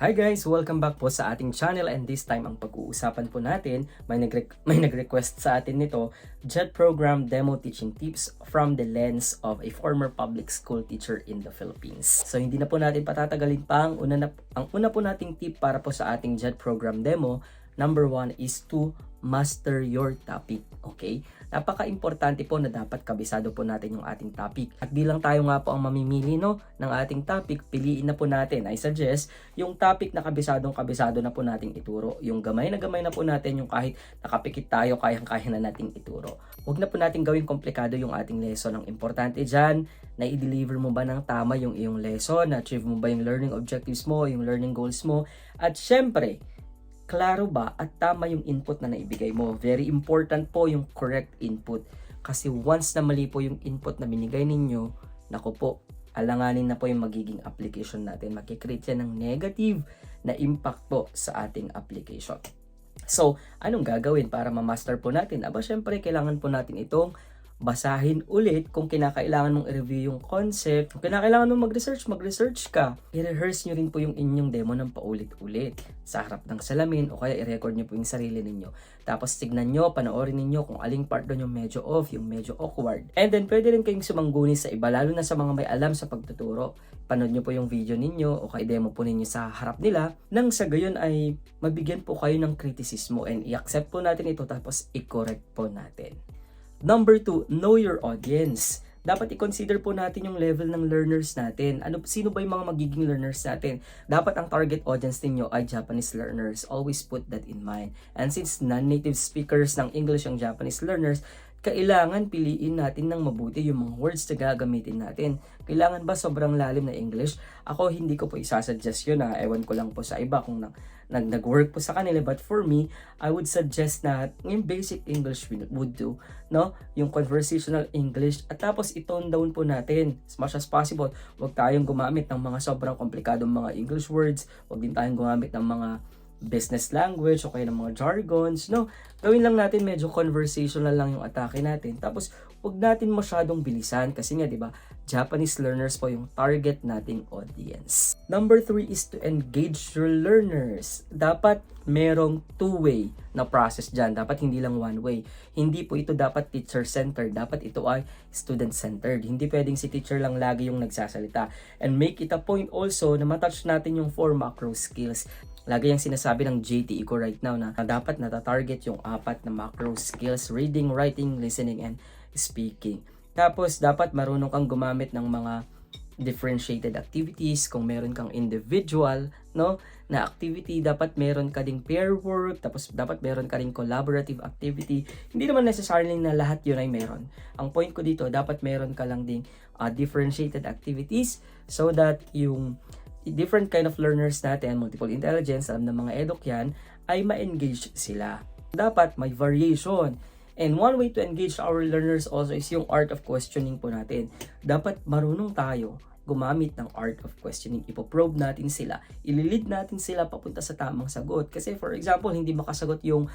Hi guys! Welcome back po sa ating channel, and this time ang pag-uusapan po natin, may nag-request sa atin nito, JET Program Demo Teaching Tips from the lens of a former public school teacher in the Philippines. So hindi na po natin patatagalin pa, ang una po nating tip para po sa ating JET Program Demo, number 1 is to master your topic. Okay? Napaka-importante po na dapat kabisado po natin yung ating topic. At bilang tayo nga po ang mamimili ng ating topic, piliin na po natin. I suggest yung topic na kabisado na po nating ituro. Yung gamay na po natin, yung kahit nakapikit tayo, kayang-kaya na nating ituro. Huwag na po natin gawing komplikado yung ating lesson. Ang importante dyan, na i-deliver mo ba ng tama yung iyong lesson, na-achieve mo ba yung learning objectives mo, yung learning goals mo, at syempre, klaro ba at tama yung input na naibigay mo. Very important po yung correct input. Kasi once na mali po yung input na binigay ninyo, naku po, alanganin na po yung magiging application natin. Makikreate yan ng negative na impact po sa ating application. So, anong gagawin para ma-master po natin? Aba, syempre, kailangan po natin itong basahin ulit kung kinakailangan mong i-review yung concept. Kung kinakailangan mong mag-research ka. I-rehearse nyo rin po yung inyong demo ng paulit-ulit sa harap ng salamin o kaya i-record nyo po yung sarili ninyo. Tapos tignan nyo, panoorin ninyo kung aling part doon yung medyo off, yung medyo awkward. And then pwede rin kayong sumangguni sa iba, lalo na sa mga may alam sa pagtuturo. Panood nyo po yung video ninyo o kaya demo po ninyo sa harap nila nang sa gayon ay mabigyan po kayo ng kritisismo and i-accept po natin ito tapos i-correct po natin. Number 2, know your audience. Dapat i-consider po natin yung level ng learners natin. Sino ba yung mga magiging learners natin? Dapat ang target audience ninyo ay Japanese learners. Always put that in mind. And since non-native speakers ng English ang Japanese learners, kailangan piliin natin ng mabuti yung mga words na gagamitin natin. Kailangan ba sobrang lalim na English? Ako hindi ko po isasuggest yun. Ewan ko lang po sa iba kung nag-work po sa kanila. But for me, I would suggest na yung basic English would do. No? Yung conversational English. At tapos i-tone down po natin as much as possible. Huwag tayong gumamit ng mga sobrang komplikadong mga English words. Huwag din tayong gumamit ng mga business language o kaya ng mga jargons, no? Gawin lang natin medyo conversational lang yung atake natin. Tapos, huwag natin masyadong bilisan kasi nga, di ba, Japanese learners po yung target nating audience. Number 3 is to engage your learners. Dapat merong two-way na process dyan. Dapat hindi lang one-way. Hindi po ito dapat teacher-centered. Dapat ito ay student-centered. Hindi pwedeng si teacher lang lagi yung nagsasalita. And make it a point also na matouch natin yung 4 macro skills. Lagi yung sinasabi ng JTE ko right now na dapat natatarget yung 4 na macro skills: reading, writing, listening, and speaking. Tapos, dapat marunong kang gumamit ng mga differentiated activities. Kung meron kang individual, no, na activity, dapat meron ka ding pair work, tapos dapat meron ka ding collaborative activity. Hindi naman necessarily na lahat yun ay meron. Ang point ko dito, dapat meron ka lang ding differentiated activities so that yung different kind of learners natin, multiple intelligence, alam ng mga eduk yan, ay ma-engage sila. Dapat may variation. And one way to engage our learners also is yung art of questioning po natin. Dapat marunong tayo gumamit ng art of questioning. Ipoprobe natin sila. Ililid natin sila papunta sa tamang sagot. Kasi for example, hindi makasagot yung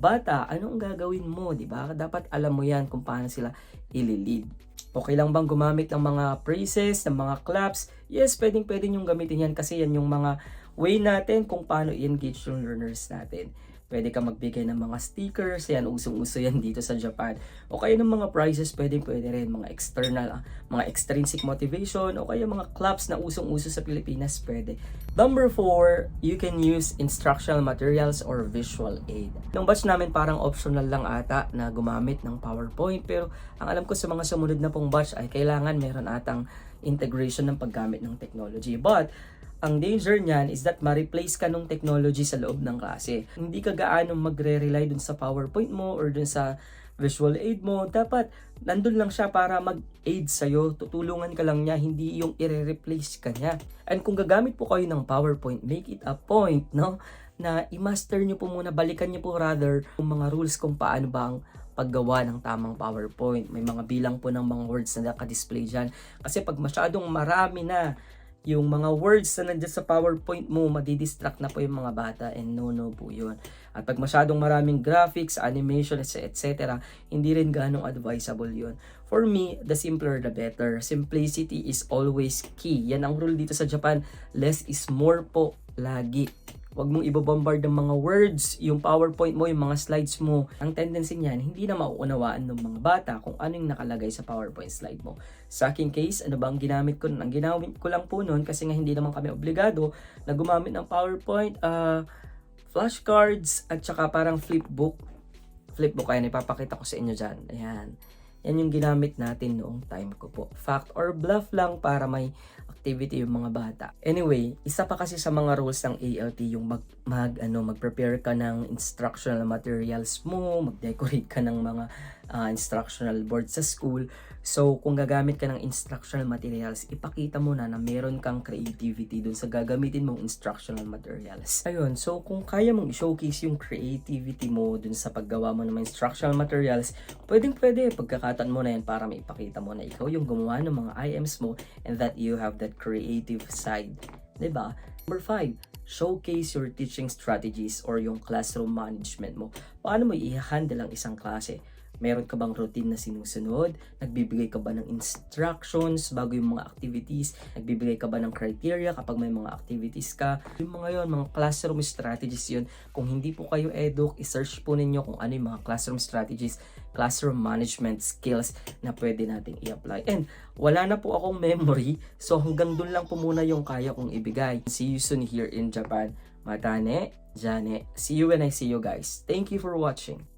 bata, anong gagawin mo, di ba? Dapat alam mo yan kung paano sila ililid. Okay lang bang gumamit ng mga phrases, ng mga claps? Yes, pwedeng yung gamitin yan kasi yan yung mga way natin kung paano i-engage yung learners natin. Pwede ka magbigay ng mga stickers, yan, usong-uso yan dito sa Japan. O kaya ng mga prizes, pwede rin, mga external, mga extrinsic motivation, o kaya mga claps na usong-uso sa Pilipinas, pwede. Number 4, you can use instructional materials or visual aid. Nung batch namin parang optional lang ata na gumamit ng PowerPoint, pero ang alam ko sa mga sumunod na pong batch ay kailangan meron atang integration ng paggamit ng technology. But ang danger niyan is that ma-replace ka ng technology sa loob ng klase. Hindi ka gaano magre-rely dun sa PowerPoint mo or dun sa visual aid mo. Dapat nandun lang siya para mag-aid sa'yo. Tutulungan ka lang niya, hindi yung i-replace ka niya. And kung gagamit po kayo ng PowerPoint, make it a point, no, na i-master nyo po muna, balikan nyo po rather yung mga rules kung paano ba ang paggawa ng tamang PowerPoint. May mga bilang po ng mga words na naka-display dyan. Kasi pag masyadong marami na yung mga words na nandiyan sa PowerPoint mo, madidistract na po yung mga bata, and no po yun. At pag masyadong maraming graphics, animation, etc., hindi rin ganong advisable yun. For me, the simpler the better. Simplicity is always key. Yan ang rule dito sa Japan. Less is more po lagi. Huwag mong ibobombard ng mga words, yung PowerPoint mo, yung mga slides mo. Ang tendency niyan, hindi na mauunawaan ng mga bata kung ano yung nakalagay sa PowerPoint slide mo. Sa aking case, ano ba ang ginamit ko? Ang ginamit ko lang po noon, kasi nga hindi naman kami obligado na gumamit ng PowerPoint, flashcards, at saka parang flipbook. Flipbook, ayan, ipapakita ko sa inyo dyan. Ayan. Yan yung ginamit natin noong time ko po. Fact or bluff lang para may activity yung mga bata. Anyway, isa pa kasi sa mga rules ng ALT yung mag-prepare ka ng instructional materials mo, mag-decorate ka ng mga instructional board sa school. So, kung gagamit ka ng instructional materials, ipakita mo na meron kang creativity dun sa gagamitin mong instructional materials. Ayun, so kung kaya mong i-showcase yung creativity mo dun sa paggawa mo ng mga instructional materials, pwede, pagkakataon mo na yan para maipakita mo na ikaw yung gumawa ng mga IMs mo and that you have that creative side. Diba? Number 5, showcase your teaching strategies or yung classroom management mo. Paano mo i-handle ang isang klase? Meron ka bang routine na sinusunod? Nagbibigay ka ba ng instructions bago yung mga activities? Nagbibigay ka ba ng criteria kapag may mga activities ka? Yung mga yon, mga classroom strategies yun. Kung hindi po kayo eduk, i-search po ninyo kung ano yung mga classroom strategies, classroom management skills na pwede nating i-apply. And wala na po akong memory, so hanggang dun lang po muna yung kaya kong ibigay. See you soon here in Japan. Matane, Jane. See you when I see you guys. Thank you for watching.